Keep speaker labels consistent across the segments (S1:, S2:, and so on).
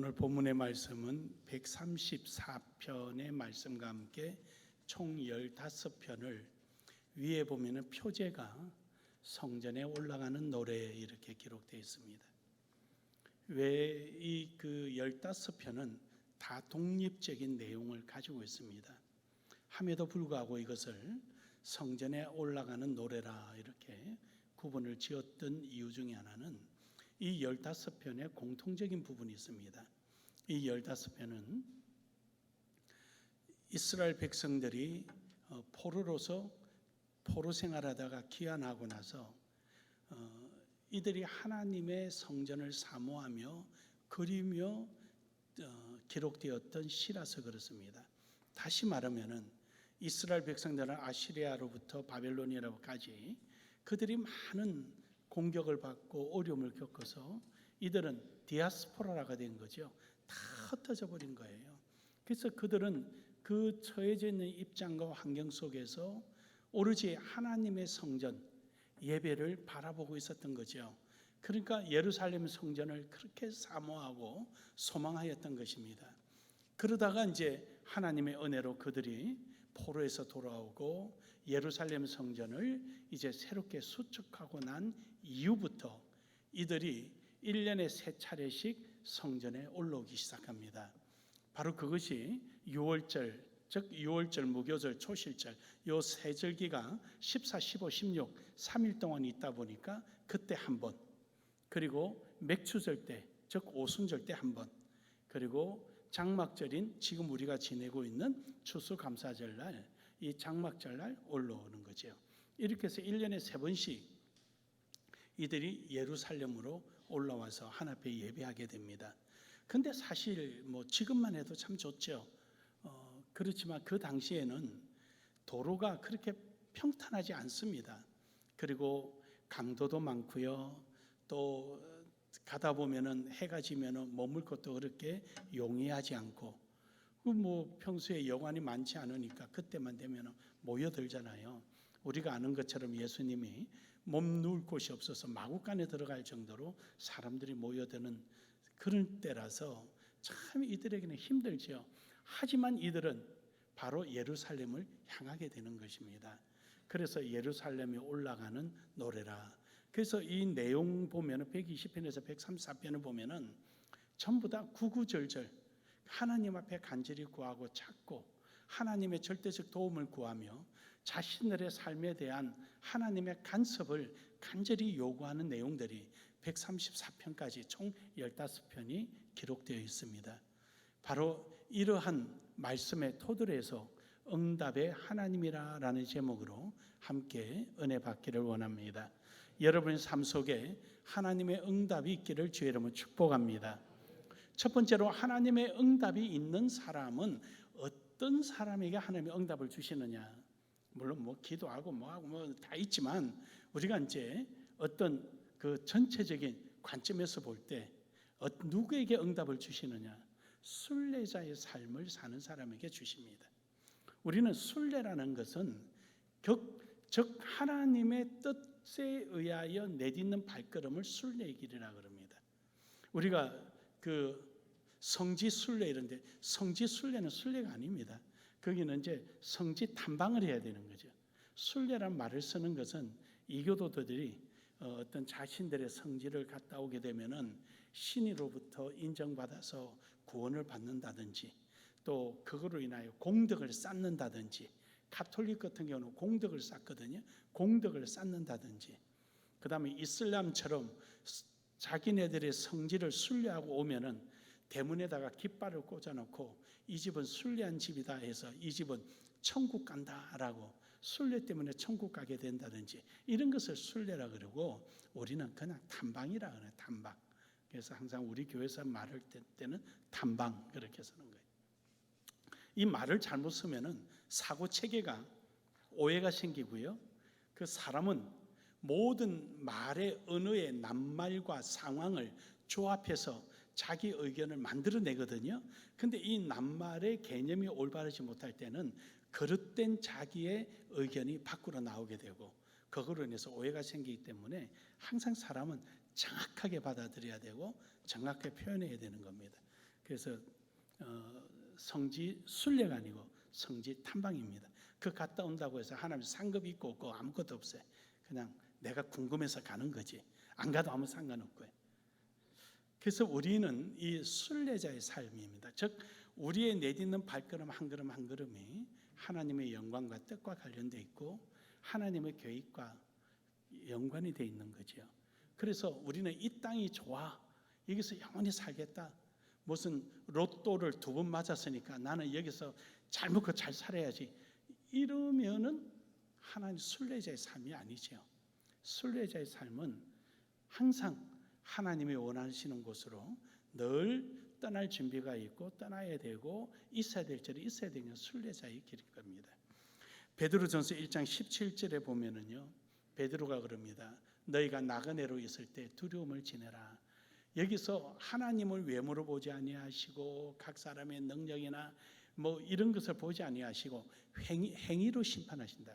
S1: 오늘 본문의 말씀은 134편의 말씀과 함께 총 15편을 위에 보면은 표제가 성전에 올라가는 노래 이렇게 기록되어 있습니다. 왜 이 15편은 다 독립적인 내용을 가지고 있습니다. 함에도 불구하고 이것을 성전에 올라가는 노래라 이렇게 구분을 지었던 이유 중에 하나는 이 15편의 공통적인 부분이 있습니다. 이 15편은 이스라엘 백성들이 포로로서 포로 생활하다가 귀환하고 나서 이들이 하나님의 성전을 사모하며 그리며 기록되었던 시라서 그렇습니다. 다시 말하면은 이스라엘 백성들은 아시리아로부터 바벨로니아로까지 그들이 많은 공격을 받고 어려움을 겪어서 이들은 디아스포라가 된 거죠. 다 흩어져 버린 거예요. 그래서 그들은 그 처해져 있는 입장과 환경 속에서 오로지 하나님의 성전 예배를 바라보고 있었던 거죠. 그러니까 예루살렘 성전을 그렇게 사모하고 소망하였던 것입니다. 그러다가 이제 하나님의 은혜로 그들이 포로에서 돌아오고 예루살렘 성전을 이제 새롭게 수축하고 난 이후부터 이들이 1년에 3차례씩 성전에 올라오기 시작합니다. 바로 그것이 유월절, 즉 유월절, 무교절, 초실절 요 세 절기가 14, 15, 16 3일 동안 있다 보니까 그때 한 번, 그리고 맥추절 때, 즉 오순절 때 한 번, 그리고 장막절인 지금 우리가 지내고 있는 추수감사절날, 이 장막절날 올라오는 거죠. 이렇게 해서 1년에 3번씩 이들이 예루살렘으로 올라와서 하나님 앞에 예배하게 됩니다. 근데 사실 지금만 해도 참 좋죠. 그렇지만 그 당시에는 도로가 그렇게 평탄하지 않습니다. 그리고 강도도 많고요. 또 가다 보면은 해가 지면은 머물 것도 그렇게 용이하지 않고, 평소에 여관이 많지 않으니까 그때만 되면은 모여들잖아요. 우리가 아는 것처럼 예수님이 몸 누울 곳이 없어서 마구간에 들어갈 정도로 사람들이 모여드는 그런 때라서 참 이들에게는 힘들죠. 하지만 이들은 바로 예루살렘을 향하게 되는 것입니다. 그래서 예루살렘에 올라가는 노래라. 그래서 이 내용 보면은 120편에서 134편을 보면은 전부 다 구구절절 하나님 앞에 간절히 구하고 찾고 하나님의 절대적 도움을 구하며 자신들의 삶에 대한 하나님의 간섭을 간절히 요구하는 내용들이 134편까지 총 15편이 기록되어 있습니다. 바로 이러한 말씀의 토들에서 응답의 하나님이라는 제목으로 함께 은혜 받기를 원합니다. 여러분의 삶 속에 하나님의 응답이 있기를 주의 이름으로 축복합니다. 첫 번째로 하나님의 응답이 있는 사람은 어떤 사람에게 하나님의 응답을 주시느냐. 물론 기도하고 뭐하고 다 있지만 우리가 이제 어떤 그 전체적인 관점에서 볼 때 누구에게 응답을 주시느냐. 순례자의 삶을 사는 사람에게 주십니다. 우리는 순례라는 것은 즉 하나님의 뜻에 의하여 내딛는 발걸음을 순례의 길이라 그럽니다. 우리가 성지 순례 이런데 성지 순례는 순례가 아닙니다. 거기는 이제 성지 탐방을 해야 되는 거죠. 순례란 말을 쓰는 것은 이교도들이 어떤 자신들의 성지를 갔다 오게 되면은 신이로부터 인정받아서 구원을 받는다든지, 또 그거로 인하여 공덕을 쌓는다든지, 가톨릭 같은 경우는 공덕을 쌓거든요. 공덕을 쌓는다든지, 그 다음에 이슬람처럼 자기네들의 성지를 순례하고 오면은 대문에다가 깃발을 꽂아놓고 이 집은 순례한 집이다 해서 이 집은 천국 간다라고, 순례 때문에 천국 가게 된다든지 이런 것을 순례라 그러고, 우리는 그냥 탐방이라 그래요. 탐방. 그래서 항상 우리 교회에서 말할 때는 탐방 그렇게 쓰는 거예요. 이 말을 잘못 쓰면은 사고 체계가 오해가 생기고요. 그 사람은 모든 말의 언어의 낱말과 상황을 조합해서 자기 의견을 만들어내거든요. 근데 이 낱말의 개념이 올바르지 못할 때는 그릇된 자기의 의견이 밖으로 나오게 되고, 그거로 인해서 오해가 생기기 때문에 항상 사람은 정확하게 받아들여야 되고 정확하게 표현해야 되는 겁니다. 그래서 성지 순례가 아니고 성지 탐방입니다. 그 갔다 온다고 해서 하나님 상급이 있고 없고 아무것도 없어요. 그냥 내가 궁금해서 가는 거지. 안 가도 아무 상관없고요. 그래서 우리는 이 순례자의 삶입니다. 즉 우리의 내딛는 발걸음 한 걸음 한 걸음이 하나님의 영광과 뜻과 관련되어 있고 하나님의 계획과 연관이 되어 있는 거죠. 그래서 우리는 이 땅이 좋아, 여기서 영원히 살겠다, 무슨 로또를 2번 맞았으니까 나는 여기서 잘 먹고 잘 살아야지, 이러면은 하나님 순례자의 삶이 아니죠. 순례자의 삶은 항상 하나님이 원하시는 곳으로 늘 떠날 준비가 있고 떠나야 되고 있어야 될 절이 있어야 되는 순례자의 길인 겁니다. 베드로전서 1장 17절에 보면은요, 베드로가 그럽니다. 너희가 나그네로 있을 때 두려움을 지내라. 여기서 하나님을 외모로 보지 아니하시고 각 사람의 능력이나 뭐 이런 것을 보지 아니하시고 행위로 심판하신다.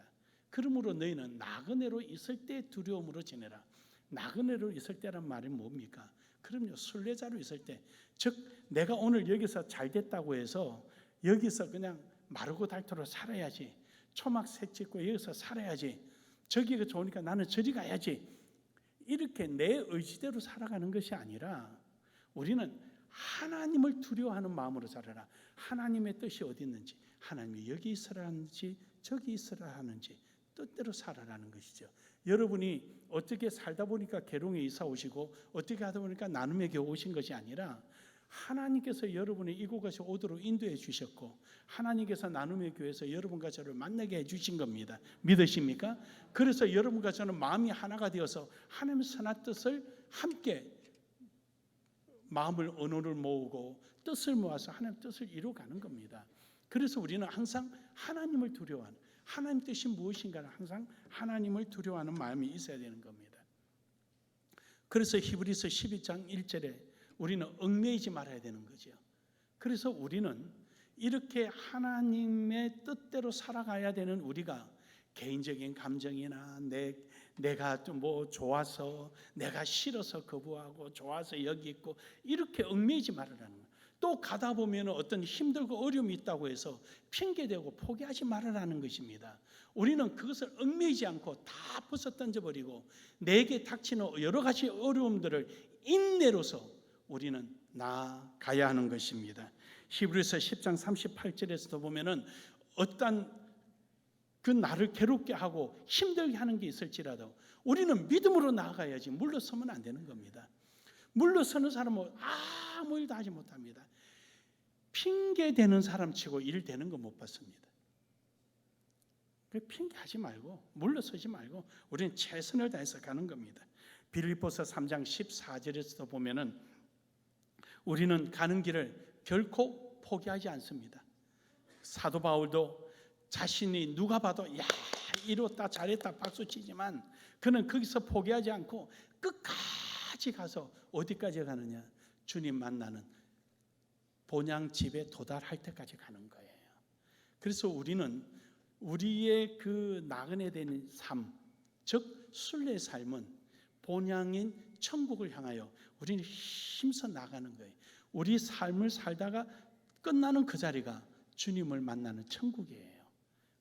S1: 그러므로 너희는 나그네로 있을 때 두려움으로 지내라. 나그네로 있을 때란 말이 뭡니까? 그럼요, 순례자로 있을 때, 즉 내가 오늘 여기서 잘 됐다고 해서 여기서 그냥 마르고 닳도록 살아야지, 초막 새 짓고 여기서 살아야지, 저기가 좋으니까 나는 저리 가야지, 이렇게 내 의지대로 살아가는 것이 아니라 우리는 하나님을 두려워하는 마음으로 살아라. 하나님의 뜻이 어디 있는지, 하나님이 여기 있으라 하는지 저기 있으라 하는지 뜻대로 살아라는 것이죠. 여러분이 어떻게 살다 보니까 계룡에 이사 오시고 어떻게 하다 보니까 나눔의 교회 오신 것이 아니라 하나님께서 여러분이 이곳까지 오도록 인도해 주셨고 하나님께서 나눔의 교회에서 여러분과 저를 만나게 해주신 겁니다. 믿으십니까? 그래서 여러분과 저는 마음이 하나가 되어서 하나님의 선한 뜻을 함께 마음을 언어를 모으고 뜻을 모아서 하나님의 뜻을 이루어가는 겁니다. 그래서 우리는 항상 하나님을 두려워하는, 하나님 뜻이 무엇인가를 항상 하나님을 두려워하는 마음이 있어야 되는 겁니다. 그래서 히브리서 12장 1절에 우리는 얽매이지 말아야 되는 거죠. 그래서 우리는 이렇게 하나님의 뜻대로 살아가야 되는 우리가 개인적인 감정이나 내가 뭐 좋아서, 내가 싫어서 거부하고 좋아서 여기 있고 이렇게 얽매이지 말으라는 거예요. 또 가다 보면 어떤 힘들고 어려움이 있다고 해서 핑계대고 포기하지 말아라는 것입니다. 우리는 그것을 얽매이지 않고 다 벗어 던져버리고 내게 닥치는 여러 가지 어려움들을 인내로서 우리는 나아가야 하는 것입니다. 히브리서 10장 38절에서도 보면은 어떤 그 나를 괴롭게 하고 힘들게 하는 게 있을지라도 우리는 믿음으로 나아가야지 물러서면 안 되는 겁니다. 물러서는 사람은 아무 일도 하지 못합니다. 핑계대는 사람치고 일 되는 거 못 봤습니다. 핑계하지 말고 물러서지 말고 우리는 최선을 다해서 가는 겁니다. 빌립보서 3장 14절에서도 보면은 우리는 가는 길을 결코 포기하지 않습니다. 사도 바울도 자신이 누가 봐도 야 이뤘다 잘했다 박수치지만 그는 거기서 포기하지 않고 끝까지 가서 어디까지 가느냐, 주님 만나는 본향 집에 도달할 때까지 가는 거예요. 그래서 우리는 우리의 그 나그네 되는 삶, 즉 순례의 삶은 본향인 천국을 향하여 우리는 힘써 나가는 거예요. 우리 삶을 살다가 끝나는 그 자리가 주님을 만나는 천국이에요.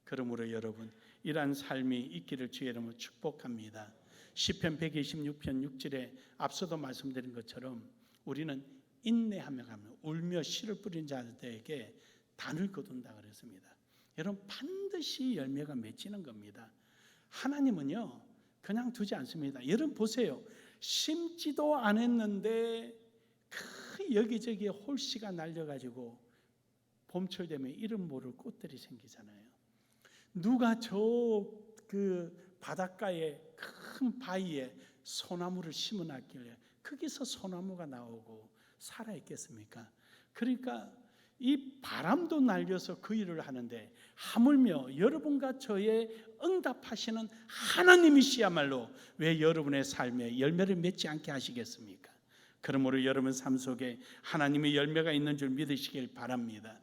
S1: 그러므로 여러분 이러한 삶이 있기를 주의 이름으로 축복합니다. 시편 126편 6절에 앞서도 말씀드린 것처럼 우리는 인내하며 가면 울며 씨를 뿌린 자들에게 단을 거둔다 그랬습니다. 여러분 반드시 열매가 맺히는 겁니다. 하나님은요 그냥 두지 않습니다. 여러분 보세요. 심지도 않았는데 그 여기저기에 홀씨가 날려가지고 봄철 되면 이름 모를 꽃들이 생기잖아요. 누가 저 그 바닷가에 큰 바위에 소나무를 심어놨길래 거기서 소나무가 나오고 살아있겠습니까? 그러니까 이 바람도 날려서 그 일을 하는데 하물며 여러분과 저의 응답하시는 하나님이시야말로 왜 여러분의 삶에 열매를 맺지 않게 하시겠습니까? 그러므로 여러분 삶 속에 하나님의 열매가 있는 줄 믿으시길 바랍니다.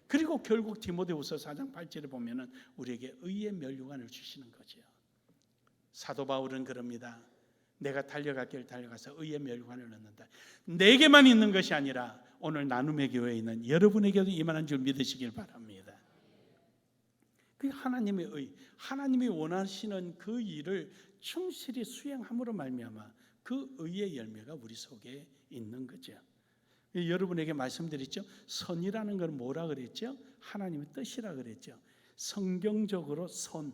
S1: 그리고 결국 디모데후서 4장 8절에 보면은 우리에게 의의 면류관을 주시는 거죠. 사도 바울은 그럽니다. 내가 달려갈 길을 달려가서 의의 멸관을 얻는다. 내게만 있는 것이 아니라 오늘 나눔의 교회에 있는 여러분에게도 임하는 줄 믿으시길 바랍니다. 그 하나님의 의, 하나님이 원하시는 그 일을 충실히 수행함으로 말미암아 그 의의 열매가 우리 속에 있는 거죠. 여러분에게 말씀드렸죠. 선이라는 건 뭐라 그랬죠? 하나님의 뜻이라 그랬죠. 성경적으로 선,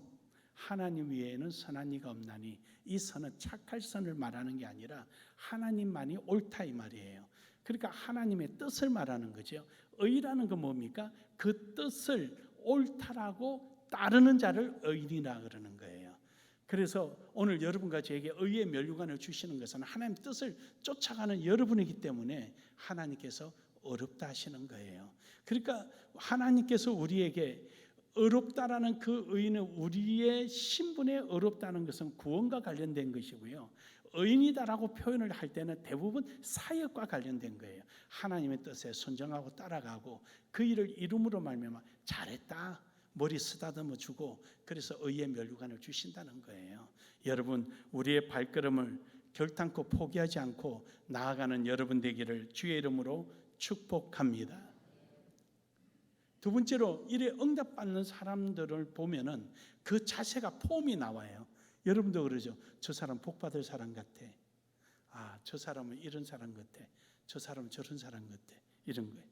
S1: 하나님 외에는 선한 이가 없나니, 이 선은 착할 선을 말하는 게 아니라 하나님만이 옳다 이 말이에요. 그러니까 하나님의 뜻을 말하는 거죠. 의라는 건 뭡니까? 그 뜻을 옳다라고 따르는 자를 의인이라 그러는 거예요. 그래서 오늘 여러분과 저에게 의의 면류관을 주시는 것은 하나님의 뜻을 쫓아가는 여러분이기 때문에 하나님께서 어렵다 하시는 거예요. 그러니까 하나님께서 우리에게 어렵다라는 그 의는 우리의 신분에 어렵다는 것은 구원과 관련된 것이고요. 의인이다라고 표현을 할 때는 대부분 사역과 관련된 거예요. 하나님의 뜻에 순종하고 따라가고 그 일을 이룸으로 말미암아 잘했다, 머리 쓰다듬어 주고, 그래서 의의 면류관을 주신다는 거예요. 여러분, 우리의 발걸음을 결단코 포기하지 않고 나아가는 여러분 되기를 주의 이름으로 축복합니다. 두 번째로, 이래 응답받는 사람들을 보면은 그 자세가 폼이 나와요. 여러분도 그러죠. 저 사람 복 받을 사람 같아. 아, 저 사람은 이런 사람 같아. 저 사람은 저런 사람 같아. 이런 거예요.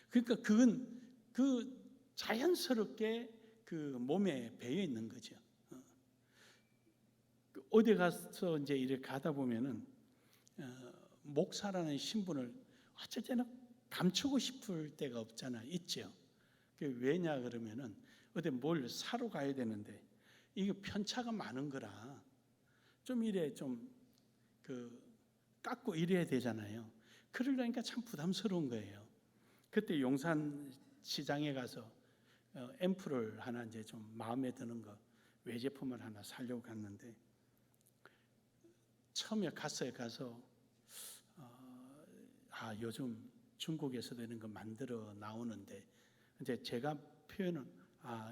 S1: 그러니까 그건 그 자연스럽게 그 몸에 배어 있는 거죠. 어디 가서 이제 이렇게 가다 보면은 목사라는 신분을 어쩔 때는 감추고 싶을 때가 없잖아, 있죠. 왜냐 그러면은 어디 뭘 사러 가야 되는데 이게 편차가 많은 거라 좀 이래 좀 깎고 이래야 되잖아요. 그러려니까 참 부담스러운 거예요. 그때 용산 시장에 가서 앰플을 하나 이제 좀 마음에 드는 거 외제품을 하나 사려고 갔는데 처음에 가서 요즘 중국에서 되는 거 만들어 나오는데 이제 제가 표현은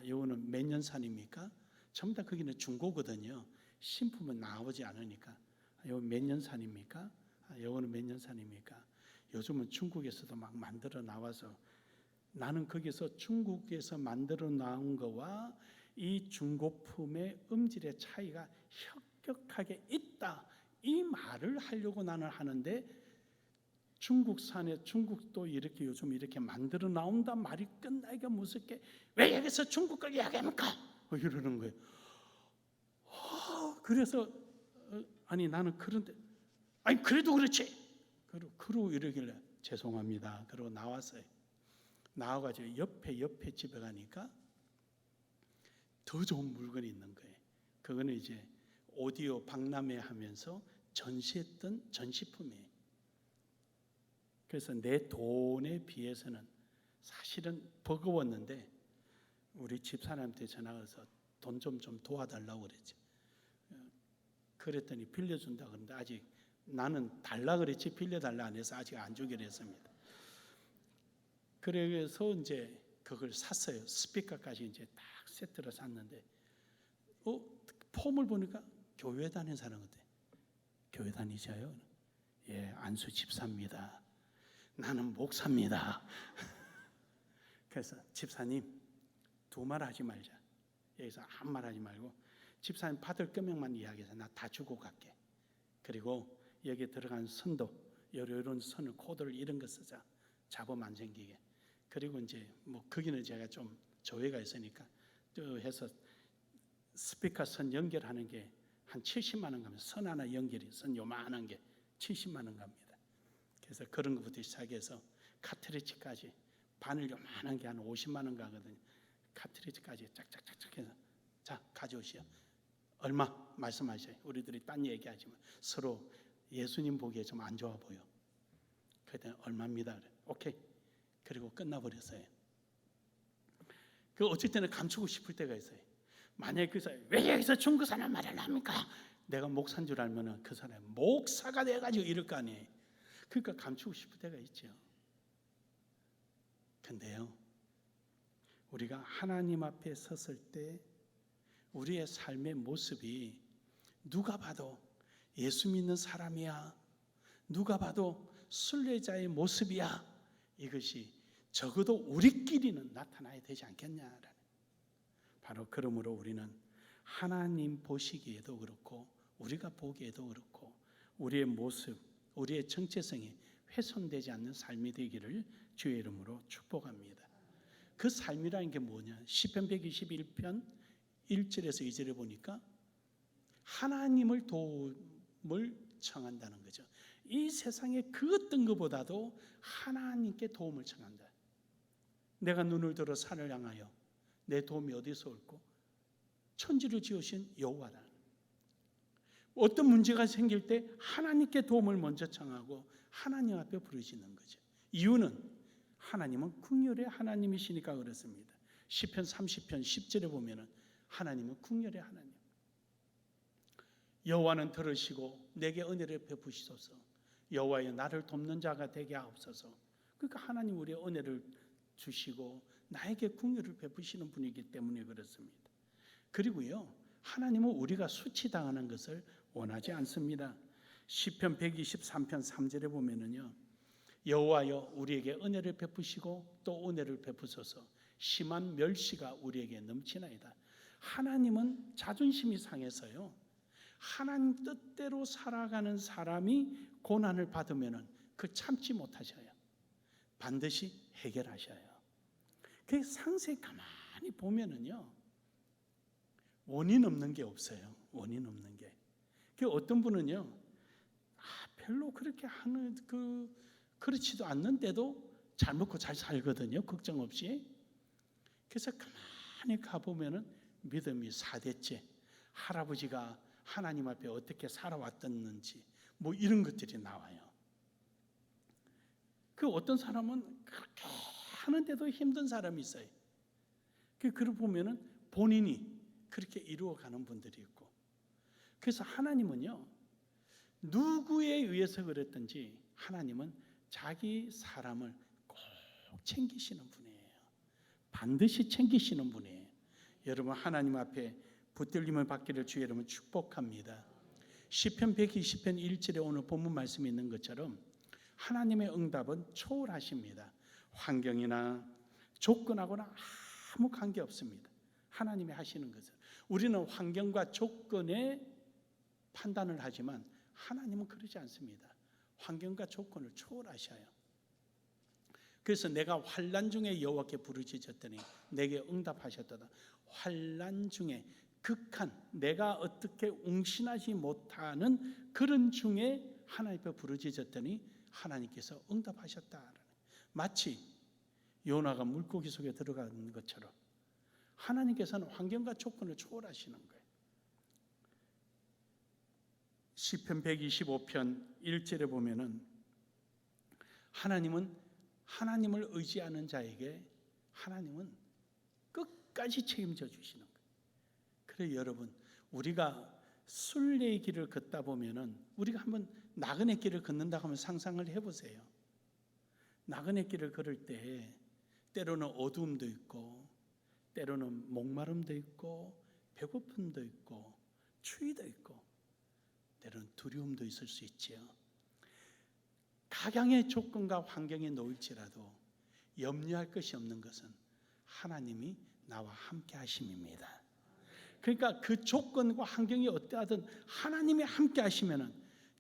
S1: 이거는 몇 년산입니까? 전부 다 거기는 중고거든요. 신품은 나오지 않으니까 이거 몇 년산입니까? 이거는 몇 년산입니까? 요즘은 중국에서도 막 만들어 나와서 나는 거기서 중국에서 만들어 나온 거와 이 중고품의 음질의 차이가 혁격하게 있다, 이 말을 하려고 나는 하는데 중국산에 중국도 이렇게 요즘 이렇게 만들어 나온단 말이 끝나기가 무섭게 왜 여기서 중국 걸 이야기합니까? 이러는 거예요. 그래서 아니 나는 그런데 아니 그래도 그렇지. 그러고 이러길래 죄송합니다. 그러고 나왔어요. 나와가지고 옆에 집에 가니까 더 좋은 물건이 있는 거예요. 그거는 이제 오디오 박람회 하면서 전시했던 전시품이에요. 그래서 내 돈에 비해서는 사실은 버거웠는데 우리 집사람한테 전화해서 돈 좀 도와달라고 그랬지. 그랬더니 빌려준다 그러는데 아직 나는 달라 그랬지 빌려달라 안 해서 아직 안 주기로 했습니다. 그래서 이제 그걸 샀어요. 스피커까지 이제 딱 세트로 샀는데 폼을 보니까 교회 다니는 사람 같아. 교회 다니셔요? 예, 안수 집사입니다. 나는 목사입니다. 그래서 집사님 두 말 하지 말자. 여기서 한 말 하지 말고 집사님 받을 금액만 이야기해서 나 다 주고 갈게. 그리고 여기에 들어간 선도 이런 선을 코드를 이런 거 쓰자. 잡음 안 생기게. 그리고 이제 뭐 거기는 제가 좀 조회가 있으니까 또 해서 스피커 선 연결하는 게 한 70만 원 갑니다. 선 하나 연결이 선 요만한 게 70만 원 갑니다. 그래서 그런 것부터 시작해서 카트리지까지 바늘 요만한 게 한 50만 원 가거든요. 카트리지까지 짝짝짝짝 해서 자 가져오시오. 얼마 말씀하셔요. 우리들이 딴 얘기하지만 서로 예수님 보기에 좀 안 좋아 보여. 그때 얼마입니다. 그래. 오케이. 그리고 끝나버렸어요. 그 어쩔 때는 감추고 싶을 때가 있어요. 만약에 그 사람이 왜 여기서 중국 사람 말을 합니까? 내가 목사인 줄 알면 그 사람이 목사가 돼가지고 이럴 거 아니에요. 그러니까 감추고 싶을 때가 있죠. 근데요, 우리가 하나님 앞에 섰을 때 우리의 삶의 모습이 누가 봐도 예수 믿는 사람이야, 누가 봐도 순례자의 모습이야, 이것이 적어도 우리끼리는 나타나야 되지 않겠냐라는, 바로 그러므로 우리는 하나님 보시기에도 그렇고 우리가 보기에도 그렇고 우리의 모습, 우리의 정체성이 훼손되지 않는 삶이 되기를 주의 이름으로 축복합니다. 그 삶이라는 게 뭐냐? 시편 121편 1절에서 2절에 보니까 하나님을 도움을 청한다는 거죠. 이 세상에 그 어떤 것보다도 하나님께 도움을 청한다. 내가 눈을 들어 산을 향하여 내 도움이 어디서 올고? 천지를 지으신 여호와다. 어떤 문제가 생길 때 하나님께 도움을 먼저 청하고 하나님 앞에 부르짖는 거죠. 이유는 하나님은 긍휼의 하나님이시니까 그렇습니다. 시편 30편 10절에 보면은 하나님은 긍휼의 하나님. 여호와는 들으시고 내게 은혜를 베푸시소서. 여호와여 나를 돕는 자가 되게 하옵소서. 그러니까 하나님 우리의 은혜를 주시고 나에게 긍휼을 베푸시는 분이기 때문에 그렇습니다. 그리고요, 하나님은 우리가 수치당하는 것을 원하지 않습니다. 시편 123편 3절에 보면은요, 여호와여 우리에게 은혜를 베푸시고 또 은혜를 베푸소서. 심한 멸시가 우리에게 넘치나이다. 하나님은 자존심이 상해서요, 하나님 뜻대로 살아가는 사람이 고난을 받으면은 그 참지 못하셔요. 반드시 해결하셔요. 그 상세히 가만히 보면은요, 원인 없는 게 없어요. 원인 없는 게. 그 어떤 분은요, 별로 그렇게 하는 그렇지도 않는데도 잘 먹고 잘 살거든요. 걱정 없이. 그래서 가만히 가보면은 믿음이 4대째, 할아버지가 하나님 앞에 어떻게 살아왔었는지 뭐 이런 것들이 나와요. 그 어떤 사람은 그렇게 하는데도 힘든 사람이 있어요. 그걸 보면은 본인이 그렇게 이루어가는 분들이 있고. 그래서 하나님은요, 누구에 의해서 그랬든지 하나님은 자기 사람을 꼭 챙기시는 분이에요. 반드시 챙기시는 분이에요. 여러분 하나님 앞에 붙들림을 받기를 주의 이름으로 축복합니다. 시편 120편 1절에 오늘 본문 말씀이 있는 것처럼 하나님의 응답은 초월하십니다. 환경이나 조건하고나 아무 관계 없습니다. 하나님이 하시는 것은. 우리는 환경과 조건에 판단을 하지만 하나님은 그러지 않습니다. 환경과 조건을 초월하셔요. 그래서 내가 환난 중에 여호와께 부르짖었더니 내게 응답하셨도다. 환난 중에, 극한, 내가 어떻게 웅신하지 못하는 그런 중에 하나님 앞에 부르짖었더니 하나님께서 응답하셨다. 마치 요나가 물고기 속에 들어가는 것처럼 하나님께서는 환경과 조건을 초월하시는 거예요. 시편 125편 1절에 보면은 하나님은 하나님을 의지하는 자에게 하나님은 끝까지 책임져 주시는 거예요. 그래서 여러분, 우리가 순례의 길을 걷다 보면은 우리가 한번 나그네 길을 걷는다고 하면 상상을 해보세요. 나그네 길을 걸을 때 때로는 어두움도 있고 때로는 목마름도 있고 배고픔도 있고 추위도 있고 때로는 두려움도 있을 수 있지요. 각양의 조건과 환경에 놓일지라도 염려할 것이 없는 것은 하나님이 나와 함께 하심입니다. 그러니까 그 조건과 환경이 어떠하든 하나님이 함께 하시면은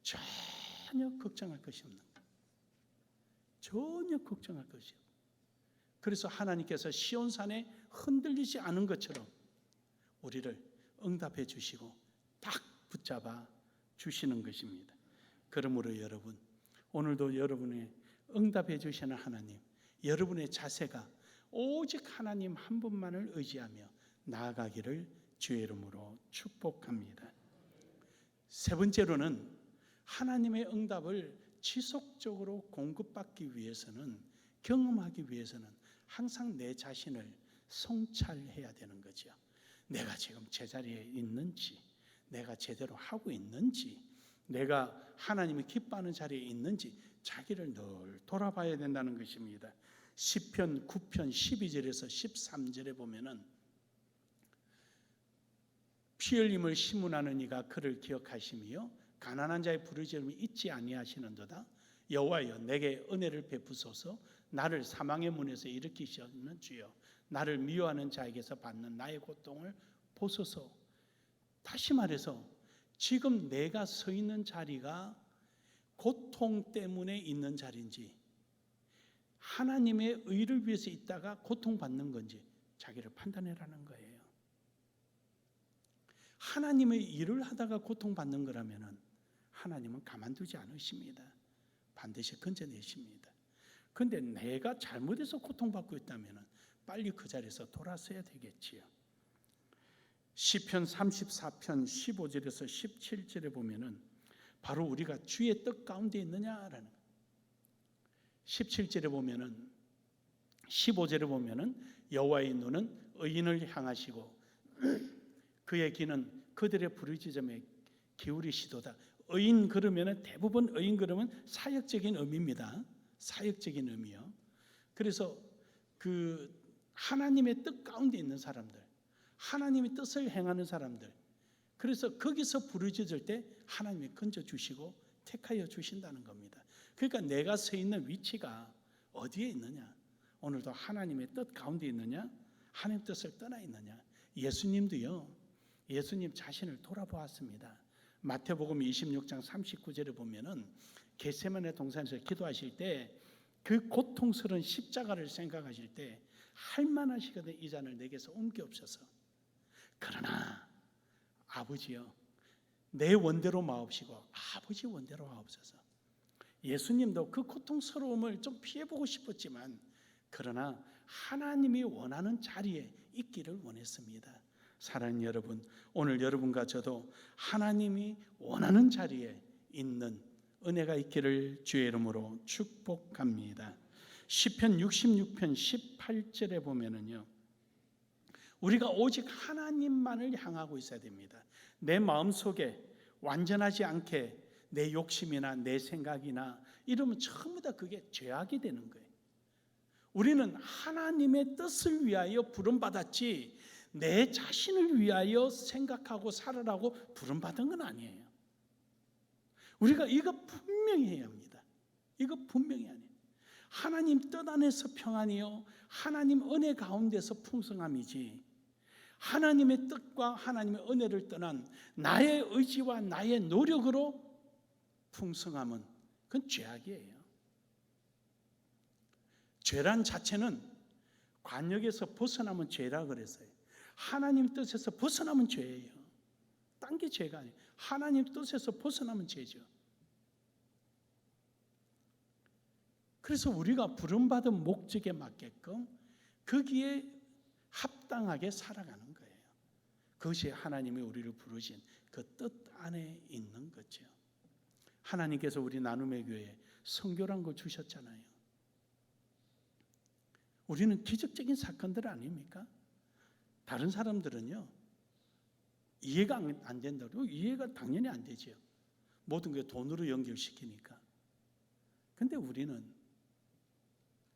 S1: 전혀 걱정할 것이 없는 거예요. 전혀 걱정할 것이 없어요. 그래서 하나님께서 시온산에 흔들리지 않은 것처럼 우리를 응답해 주시고 딱 붙잡아 주시는 것입니다. 그러므로 여러분, 오늘도 여러분의 응답해 주시는 하나님, 여러분의 자세가 오직 하나님 한 분만을 의지하며 나아가기를 주의 이름으로 축복합니다. 세 번째로는 하나님의 응답을 지속적으로 공급받기 위해서는, 경험하기 위해서는 항상 내 자신을 성찰해야 되는 거죠. 내가 지금 제자리에 있는지, 내가 제대로 하고 있는지, 내가 하나님이 기뻐하는 자리에 있는지 자기를 늘 돌아봐야 된다는 것입니다. 시편 9편 12절에서 13절에 보면은 피 흘림을 심문하는 이가 그를 기억하시며 가난한 자의 부르짖음을 잊지 아니하시는도다. 여호와여, 내게 은혜를 베푸소서. 나를 사망의 문에서 일으키시는 주여, 나를 미워하는 자에게서 받는 나의 고통을 보소서. 다시 말해서 지금 내가 서 있는 자리가 고통 때문에 있는 자리인지, 하나님의 의를 위해서 있다가 고통받는 건지 자기를 판단해라는 거예요. 하나님의 일을 하다가 고통받는 거라면 하나님은 가만두지 않으십니다. 반드시 건져내십니다. 그런데 내가 잘못해서 고통받고 있다면 빨리 그 자리에서 돌아서야 되겠지요. 시편 34편 15절에서 17절에 보면은 바로 우리가 주의 뜻 가운데 있느냐라는, 17절에 보면은, 15절에 보면은 여호와의 눈은 의인을 향하시고 그의 귀는 그들의 부르짖음에 기울이시도다. 의인 그러면은 대부분 의인 그러면 사역적인 의미입니다. 사역적인 의미요. 그래서 그 하나님의 뜻 가운데 있는 사람들, 하나님의 뜻을 행하는 사람들, 그래서 거기서 부르짖을 때 하나님이 건져주시고 택하여 주신다는 겁니다. 그러니까 내가 서 있는 위치가 어디에 있느냐, 오늘도 하나님의 뜻 가운데 있느냐, 하나님의 뜻을 떠나 있느냐. 예수님도요, 예수님 자신을 돌아보았습니다. 마태복음 26장 39절에 보면은 겟세마네 동산에서 기도하실 때 그 고통스러운 십자가를 생각하실 때 할만하시거든 이 잔을 내게서 옮겨옵소서. 그러나 아버지여, 내 원대로 마옵시고 아버지 원대로 하옵소서. 예수님도 그 고통스러움을 좀 피해보고 싶었지만 그러나 하나님이 원하는 자리에 있기를 원했습니다. 사랑하는 여러분, 오늘 여러분과 저도 하나님이 원하는 자리에 있는 은혜가 있기를 주의 이름으로 축복합니다. 시편 66편 18절에 보면은요, 우리가 오직 하나님만을 향하고 있어야 됩니다. 내 마음속에 완전하지 않게 내 욕심이나 내 생각이나 이러면 전부 다 그게 죄악이 되는 거예요. 우리는 하나님의 뜻을 위하여 부름받았지 내 자신을 위하여 생각하고 살아라고 부름받은 건 아니에요. 우리가 이거 분명히 해야 합니다. 이거 분명히 해야 해요. 하나님 뜻 안에서 평안이요, 하나님 은혜 가운데서 풍성함이지, 하나님의 뜻과 하나님의 은혜를 떠난 나의 의지와 나의 노력으로 풍성함은 그건 죄악이에요. 죄란 자체는 관역에서 벗어나면 죄라 그랬어요. 하나님 뜻에서 벗어나면 죄예요. 딴 게 죄가 아니에요. 하나님 뜻에서 벗어나면 죄죠. 그래서 우리가 부름받은 목적에 맞게끔 거기에 합당하게 살아가는 거예요. 그것이 하나님이 우리를 부르신 그 뜻 안에 있는 거죠. 하나님께서 우리 나눔의 교회에 선교란 걸 주셨잖아요. 우리는 기적적인 사건들 아닙니까? 다른 사람들은요, 이해가 안 된다고, 이해가 당연히 안 되죠. 모든 게 돈으로 연결시키니까. 근데 우리는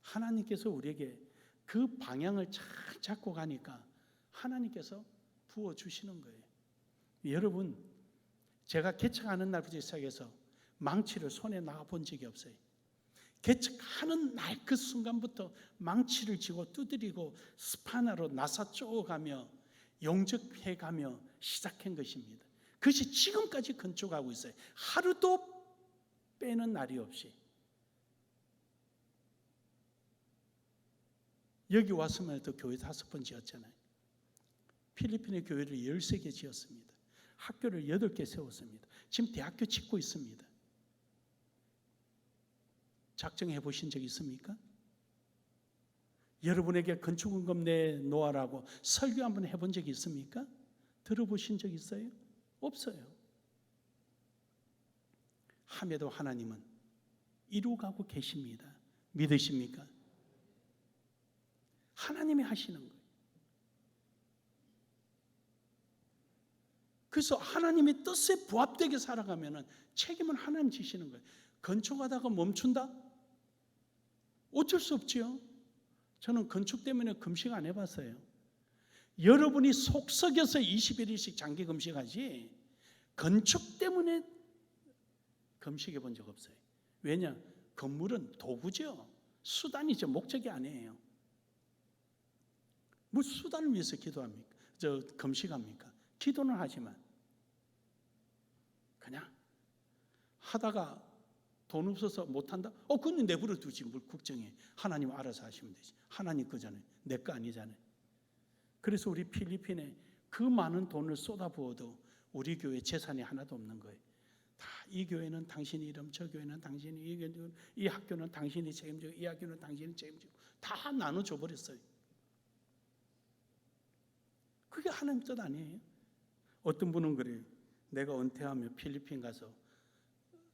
S1: 하나님께서 우리에게 그 방향을 잘 잡고 가니까 하나님께서 부어주시는 거예요. 여러분, 제가 개척하는 날부터 시작해서 망치를 손에 놔본 적이 없어요. 개척하는 날 그 순간부터 망치를 쥐고 두드리고 스파나로 나사 쪼가며 용접해가며 시작한 것입니다. 그것이 지금까지 건축하고 있어요. 하루도 빼는 날이 없이. 여기 왔으면 또 교회 5번 지었잖아요. 필리핀의 교회를 13개 지었습니다. 학교를 8개 세웠습니다. 지금 대학교 짓고 있습니다. 작정해 보신 적 있습니까? 여러분에게 건축원금 내놓으라고 설교 한번 해본 적이 있습니까? 들어보신 적 있어요? 없어요. 함에도 하나님은 이루어가고 계십니다. 믿으십니까? 하나님이 하시는 거예요. 그래서 하나님의 뜻에 부합되게 살아가면 책임은 하나님 지시는 거예요. 건축하다가 멈춘다? 어쩔 수 없지요. 저는 건축 때문에 금식 안 해봤어요. 여러분이 속 썩여서 21일씩 장기 금식하지 건축 때문에 금식해 본 적 없어요. 왜냐? 건물은 도구죠. 수단이죠. 목적이 아니에요. 뭐 수단을 위해서 기도합니까? 금식합니까? 기도는 하지만 그냥 하다가 돈 없어서 못한다? 그건 내버려 두지 뭘 걱정해. 하나님 알아서 하시면 되지. 하나님 거잖아요. 내 거 아니잖아요. 그래서 우리 필리핀에 그 많은 돈을 쏟아부어도 우리 교회 재산이 하나도 없는 거예요. 다 이 교회는 당신이 이름, 저 교회는 당신이, 이 학교는 당신이 책임지고, 이 학교는 당신이 책임지고, 다 나눠줘 버렸어요. 그게 하나님 뜻 아니에요? 어떤 분은 그래요. 내가 은퇴하면 필리핀 가서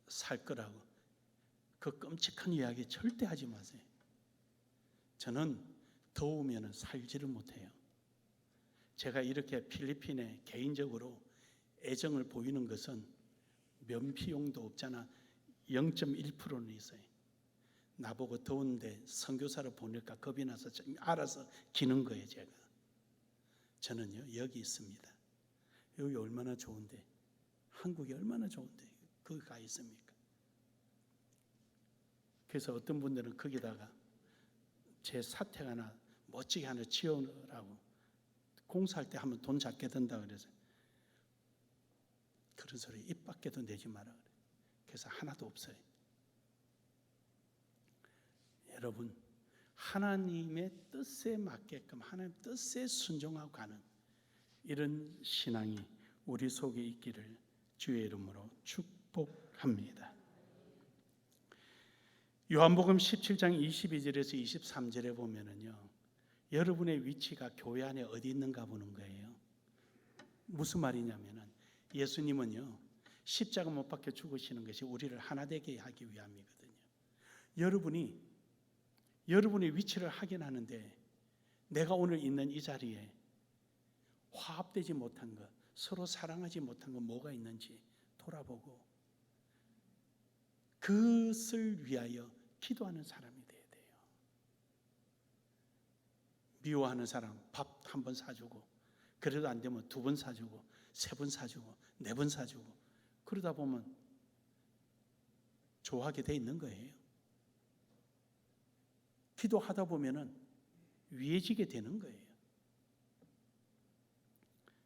S1: 살 거라고. 그 끔찍한 이야기 절대 하지 마세요. 저는 더우면 살지를 못해요. 제가 이렇게 필리핀에 개인적으로 애정을 보이는 것은 면피용도 없잖아. 0.1%는 있어요. 나보고 더운데 선교사를 보낼까 겁이 나서 알아서 기는 거예요. 제가. 저는요 여기 있습니다. 여기 얼마나 좋은데, 한국이 얼마나 좋은데 거기 가 있습니까? 그래서 어떤 분들은 거기다가 제 사택 하나 멋지게 하나 지어라고 공사할 때 하면 돈 작게 든다 그래서 그런 소리 입 밖에도 내지 마라 그래. 그래서 하나도 없어요. 여러분, 하나님의 뜻에 맞게끔 하나님 뜻에 순종하고 가는 이런 신앙이 우리 속에 있기를 주의 이름으로 축복합니다. 요한복음 17장 22절에서 23절에 보면은요, 여러분의 위치가 교회 안에 어디 있는가 보는 거예요. 무슨 말이냐면은 예수님은요 십자가 못 박혀 죽으시는 것이 우리를 하나 되게 하기 위함이거든요. 여러분의 위치를 확인하는데 내가 오늘 있는 이 자리에 화합되지 못한 것, 서로 사랑하지 못한 것 뭐가 있는지 돌아보고 그것을 위하여 기도하는 사람이 돼야 돼요. 미워하는 사람 밥 한 번 사주고, 그래도 안 되면 2번 사주고, 3번 사주고, 4번 사주고, 그러다 보면 좋아하게 돼 있는 거예요. 기도하다 보면은 위해지게 되는 거예요.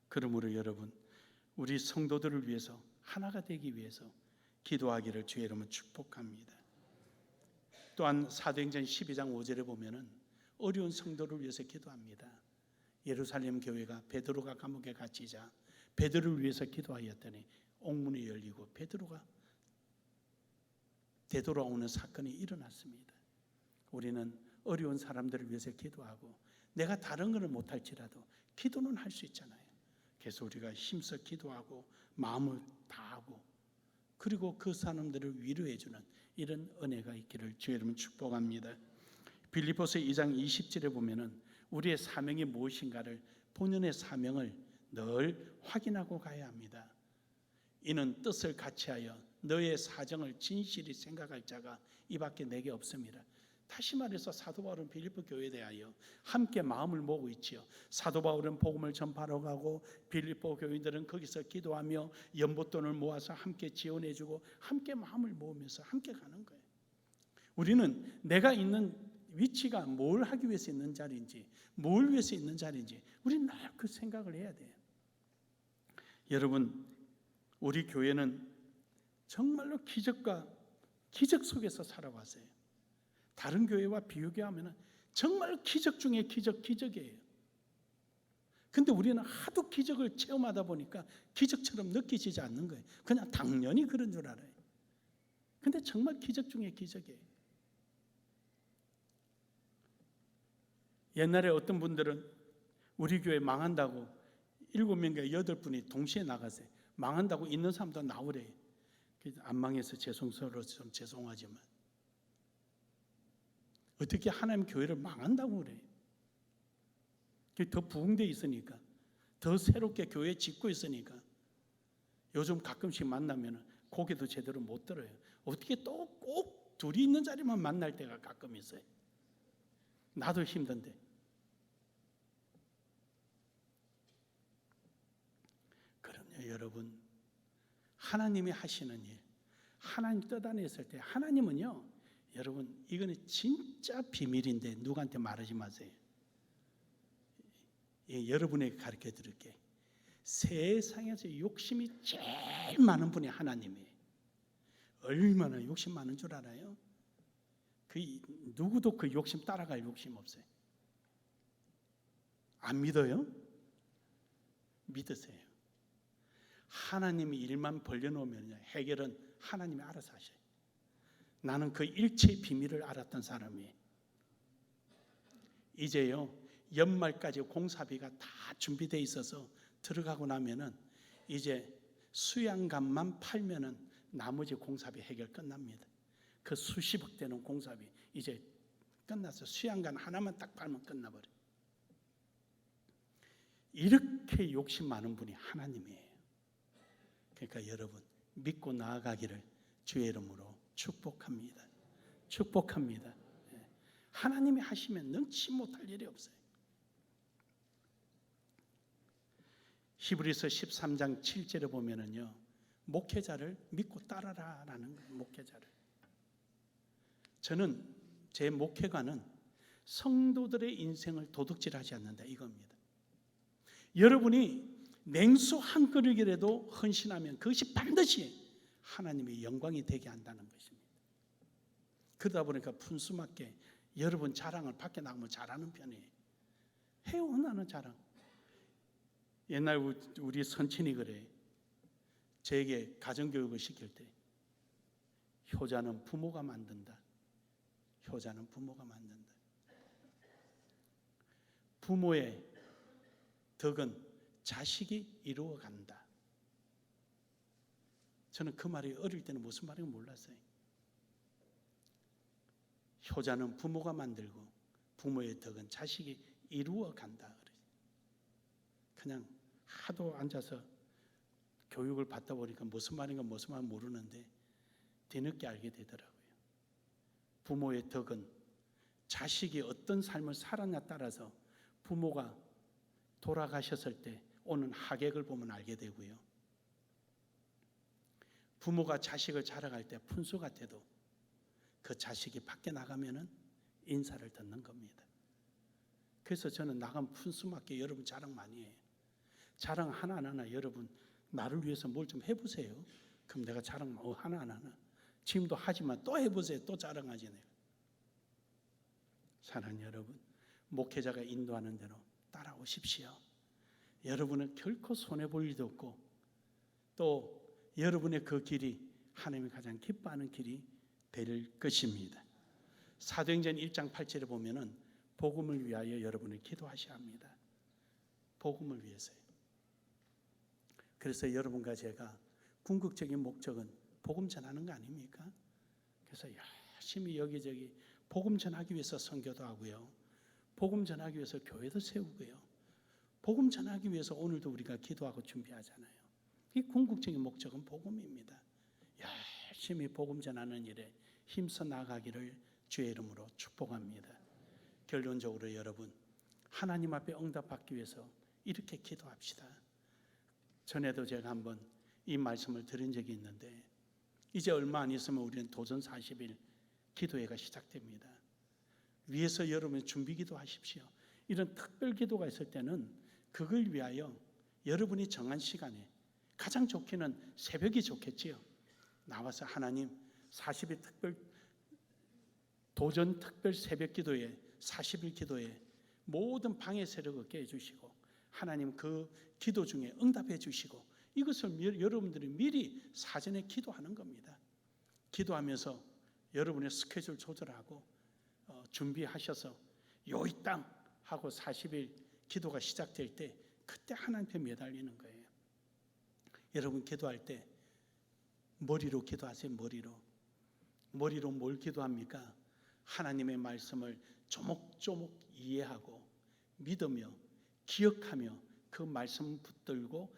S1: 그러므로 여러분, 우리 성도들을 위해서 하나가 되기 위해서 기도하기를 주의 이름으로 축복합니다. 또한 사도행전 12장 5절에 보면은 어려운 성도를 위해서 기도합니다. 예루살렘 교회가 베드로가 감옥에 갇히자 베드로를 위해서 기도하였더니 옥문이 열리고 베드로가 되돌아오는 사건이 일어났습니다. 우리는 어려운 사람들을 위해서 기도하고 내가 다른 것을 못할지라도 기도는 할 수 있잖아요. 그래서 우리가 힘써 기도하고 마음을 다하고 그리고 그 사람들을 위로해주는 이런 은혜가 있기를 주의 이름으로 축복합니다. 빌립보서 2장 20절에 보면은 우리의 사명이 무엇인가를 본연의 사명을 늘 확인하고 가야 합니다. 이는 뜻을 같이하여 너의 사정을 진실히 생각할 자가 이밖에 내게 없습니다. 다시 말해서 사도 바울은 빌립보 교회에 대하여 함께 마음을 모으고 있지요. 사도 바울은 복음을 전파하러 가고 빌립보 교인들은 거기서 기도하며 연못돈을 모아서 함께 지원해주고 함께 마음을 모으면서 함께 가는 거예요. 우리는 내가 있는 위치가 뭘 하기 위해서 있는 자리인지, 뭘 위해서 있는 자리인지 우리는 늘 그 생각을 해야 돼요. 여러분, 우리 교회는 정말로 기적 속에서 살아왔어요. 다른 교회와 비교하면 정말 기적 중에 기적이에요. 근데 우리는 하도 기적을 체험하다 보니까 기적처럼 느껴지지 않는 거예요. 그냥 당연히 그런 줄 알아요. 근데 정말 기적 중에 기적이에요. 옛날에 어떤 분들은 우리 교회 망한다고 7명과 8분이 동시에 나가세요. 망한다고 있는 사람도 나오래요. 안 망해서 죄송스러워서 좀 죄송하지만 어떻게 하나님 교회를 망한다고 그래요? 더 부흥되어 있으니까, 더 새롭게 교회 짓고 있으니까. 요즘 가끔씩 만나면 고개도 제대로 못 들어요. 어떻게 또 꼭 둘이 있는 자리만 만날 때가 가끔 있어요. 나도 힘든데. 여러분, 하나님이 하시는 일, 하나님 뜻 안에 있을 때 하나님은요, 여러분 이거는 진짜 비밀인데 누구한테 말하지 마세요. 예, 여러분에게 가르쳐 드릴게. 세상에서 욕심이 제일 많은 분이 하나님이에요. 얼마나 욕심 많은 줄 알아요? 누구도 그 욕심 따라갈 욕심 없어요. 안 믿어요? 믿으세요. 하나님이 일만 벌려놓으면 해결은 하나님이 알아서 하셔요. 나는 그 일체의 비밀을 알았던 사람이에요. 이제요, 연말까지 공사비가 다 준비되어 있어서 들어가고 나면은 이제 수양감만 팔면은 나머지 공사비 해결 끝납니다. 그 수십억 되는 공사비 이제 끝나서 수양감 하나만 딱 팔면 끝나버려요. 이렇게 욕심 많은 분이 하나님이에요. 그러니까 여러분 믿고 나아가기를 주의 이름으로 축복합니다. 축복합니다. 하나님이 하시면 능치 못할 일이 없어요. 히브리서 13장 7절에 보면은요, 목회자를 믿고 따라라라는 거예요. 목회자를. 저는 제 목회관은 성도들의 인생을 도둑질하지 않는다 이겁니다. 여러분이 냉수 한 그릇이라도 헌신하면 그것이 반드시 하나님의 영광이 되게 한다는 것입니다. 그러다 보니까 푼수맞게 여러분 자랑을 밖에 나가면 잘하는 편이에요. 해요, 나는 자랑. 옛날 우리 선친이 그래. 제게 가정교육을 시킬 때 효자는 부모가 만든다. 효자는 부모가 만든다. 부모의 덕은 자식이 이루어간다. 저는 그 말이 어릴 때는 무슨 말인지 몰랐어요. 효자는 부모가 만들고 부모의 덕은 자식이 이루어간다. 그냥 하도 앉아서 교육을 받다 보니까 무슨 말인가 모르는데 뒤늦게 알게 되더라고요. 부모의 덕은 자식이 어떤 삶을 살았냐 따라서 부모가 돌아가셨을 때 오는 하객을 보면 알게 되고요. 부모가 자식을 자라갈 때 푼수 같아도 그 자식이 밖에 나가면은 인사를 듣는 겁니다. 그래서 저는 나가면 푼수맞게 여러분 자랑 많이 해요. 자랑 하나하나 여러분 나를 위해서 뭘 좀 해보세요. 그럼 내가 자랑 하나하나 지금도 하지만 또 해보세요. 또 자랑하지 내가. 사랑하는 여러분, 목회자가 인도하는 대로 따라오십시오. 여러분은 결코 손해볼 일도 없고 또 여러분의 그 길이 하나님이 가장 기뻐하는 길이 될 것입니다. 사도행전 1장 8절에 보면은 복음을 위하여 여러분이 기도하셔야 합니다. 복음을 위해서요. 그래서 여러분과 제가 궁극적인 목적은 복음 전하는 거 아닙니까? 그래서 열심히 여기저기 복음 전하기 위해서 선교도 하고요. 복음 전하기 위해서 교회도 세우고요. 복음 전하기 위해서 오늘도 우리가 기도하고 준비하잖아요. 이 궁극적인 목적은 복음입니다. 열심히 복음 전하는 일에 힘써 나가기를 주의 이름으로 축복합니다. 결론적으로 여러분, 하나님 앞에 응답받기 위해서 이렇게 기도합시다. 전에도 제가 한번 이 말씀을 드린 적이 있는데 이제 얼마 안 있으면 우리는 도전 40일 기도회가 시작됩니다. 위에서 여러분 준비 기도하십시오. 이런 특별 기도가 있을 때는 그걸 위하여 여러분이 정한 시간에 가장 좋기는 새벽이 좋겠지요. 나와서 하나님 40일 특별 도전 특별 새벽 기도에 40일 기도에 모든 방해 세력을 깨주시고 하나님 그 기도 중에 응답해 주시고 이것을 여러분들이 미리 사전에 기도하는 겁니다. 기도하면서 여러분의 스케줄 조절하고 준비하셔서 요이 땅 하고 40일 기도가 시작될 때 그때 하나님께 매달리는 거예요. 여러분 기도할 때 머리로 기도하세요. 머리로 뭘 기도합니까? 하나님의 말씀을 조목조목 이해하고 믿으며 기억하며 그 말씀 붙들고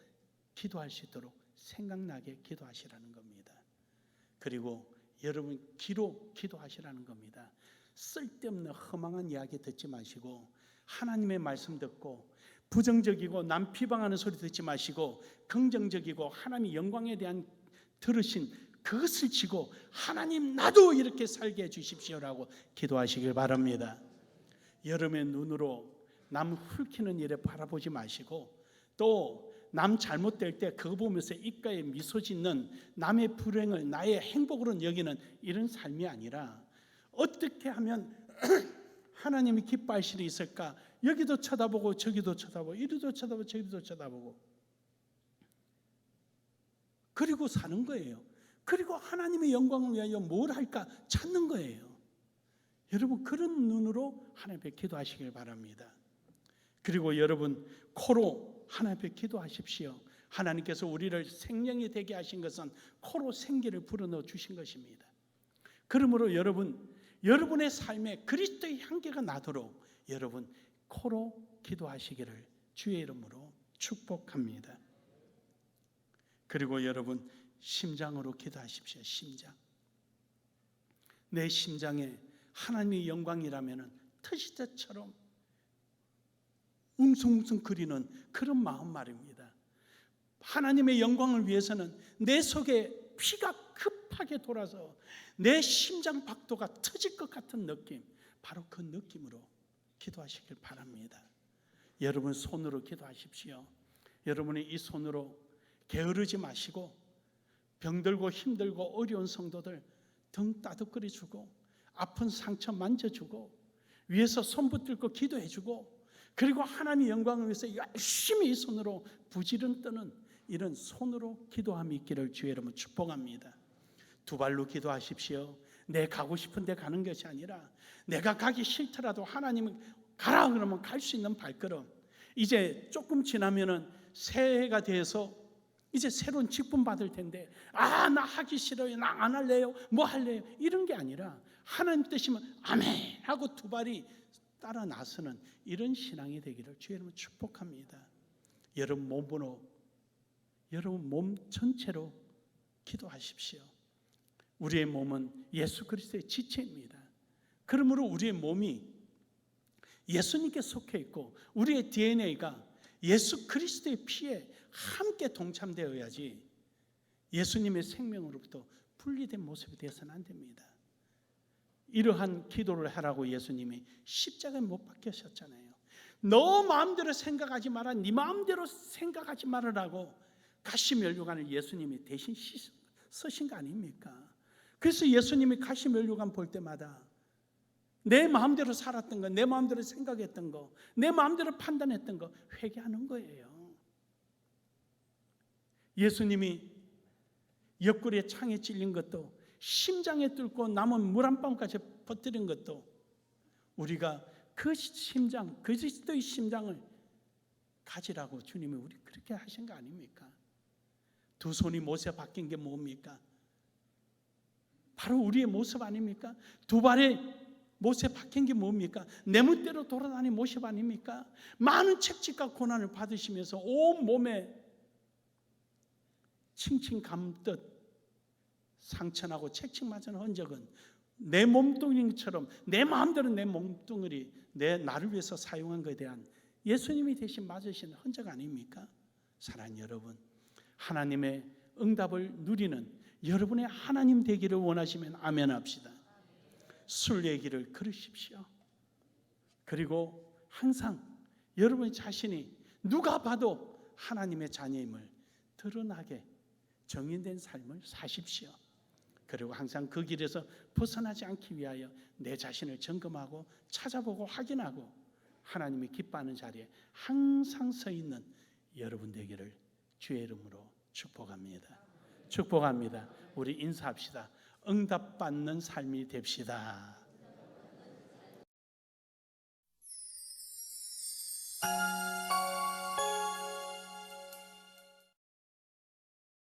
S1: 기도할 수 있도록 생각나게 기도하시라는 겁니다. 그리고 여러분 기로 기도하시라는 겁니다. 쓸데없는 허망한 이야기 듣지 마시고 하나님의 말씀 듣고 부정적이고 남 비방하는 소리 듣지 마시고 긍정적이고 하나님의 영광에 대한 들으신 그것을 지고 하나님 나도 이렇게 살게 해주십시오라고 기도하시길 바랍니다. 여러분의 눈으로 남 훑히는 일에 바라보지 마시고 또 남 잘못될 때 그거 보면서 입가에 미소 짓는 남의 불행을 나의 행복으로 여기는 이런 삶이 아니라 어떻게 하면 하나님이 기뻐하실 수 있을까? 여기도 쳐다보고 저기도 쳐다보고 이리도 쳐다보고 저기도 쳐다보고 그리고 사는 거예요. 그리고 하나님의 영광을 위하여 뭘 할까 찾는 거예요. 여러분 그런 눈으로 하나님 앞에 기도하시길 바랍니다. 그리고 여러분 코로 하나님 앞에 기도하십시오. 하나님께서 우리를 생명이 되게 하신 것은 코로 생기를 불어넣어 주신 것입니다. 그러므로 여러분의 삶에 그리스도의 향기가 나도록 여러분 코로 기도하시기를 주의 이름으로 축복합니다. 그리고 여러분 심장으로 기도하십시오. 심장. 내 심장에 하나님의 영광이라면 터지대처럼 웅성웅성 거리는 그런 마음 말입니다. 하나님의 영광을 위해서는 내 속에 피가 급하게 돌아서 내 심장 박도가 터질 것 같은 느낌, 바로 그 느낌으로 기도하시길 바랍니다. 여러분 손으로 기도하십시오. 여러분이 이 손으로 게으르지 마시고 병들고 힘들고 어려운 성도들 등 따뜻거려주고 아픈 상처 만져주고 위에서 손 붙들고 기도해주고 그리고 하나님의 영광을 위해서 열심히 이 손으로 부지런 떠는 이런 손으로 기도함이 있기를 주의 이름으로 축복합니다. 두 발로 기도하십시오. 내 가고 싶은 데 가는 것이 아니라 내가 가기 싫더라도 하나님은 가라 그러면 갈 수 있는 발걸음. 이제 조금 지나면은 새해가 돼서 이제 새로운 직분 받을 텐데 나 하기 싫어요. 나 안 할래요. 뭐 할래요. 이런 게 아니라 하나님 뜻이면 아멘 하고 두 발이 따라 나서는 이런 신앙이 되기를 주의 이름으로 축복합니다. 여러분 몸으로 여러분 몸 전체로 기도하십시오. 우리의 몸은 예수 그리스도의 지체입니다. 그러므로 우리의 몸이 예수님께 속해 있고 우리의 DNA가 예수 그리스도의 피에 함께 동참되어야지 예수님의 생명으로부터 분리된 모습이 되어서는 안 됩니다. 이러한 기도를 하라고 예수님이 십자가에 못 박히셨잖아요. 너 마음대로 생각하지 마라. 네 마음대로 생각하지 말으라고 가시면류관을 예수님이 대신 쓰신 거 아닙니까? 그래서 예수님이 가시면류관 볼 때마다 내 마음대로 살았던 거, 내 마음대로 생각했던 거, 내 마음대로 판단했던 거 회개하는 거예요. 예수님이 옆구리에 창에 찔린 것도 심장에 뚫고 남은 물 한 방울까지 퍼뜨린 것도 우리가 그 심장, 그리스도의 심장을 가지라고 주님이 우리 그렇게 하신 거 아닙니까? 두 손이 못에 박힌 게 뭡니까? 바로 우리의 모습 아닙니까? 두 발에 못에 박힌 게 뭡니까? 내 멋대로 돌아다니는 모습 아닙니까? 많은 채찍과 고난을 받으시면서 온 몸에 칭칭 감듯 상처나고 채찍 맞은 흔적은 내 몸뚱이처럼 내 마음대로 내 몸뚱이를 나를 위해서 사용한 것에 대한 예수님이 대신 맞으신 흔적 아닙니까? 사랑하는 여러분, 하나님의 응답을 누리는 여러분의 하나님 되기를 원하시면 아멘 합시다. 순례의 길을 걸으십시오. 그리고 항상 여러분 자신이 누가 봐도 하나님의 자녀임을 드러나게 정인된 삶을 사십시오. 그리고 항상 그 길에서 벗어나지 않기 위하여 내 자신을 점검하고 찾아보고 확인하고 하나님이 기뻐하는 자리에 항상 서 있는 여러분 되기를 주의 이름으로 축복합니다. 축복합니다. 우리 인사합시다. 응답받는 삶이 됩시다.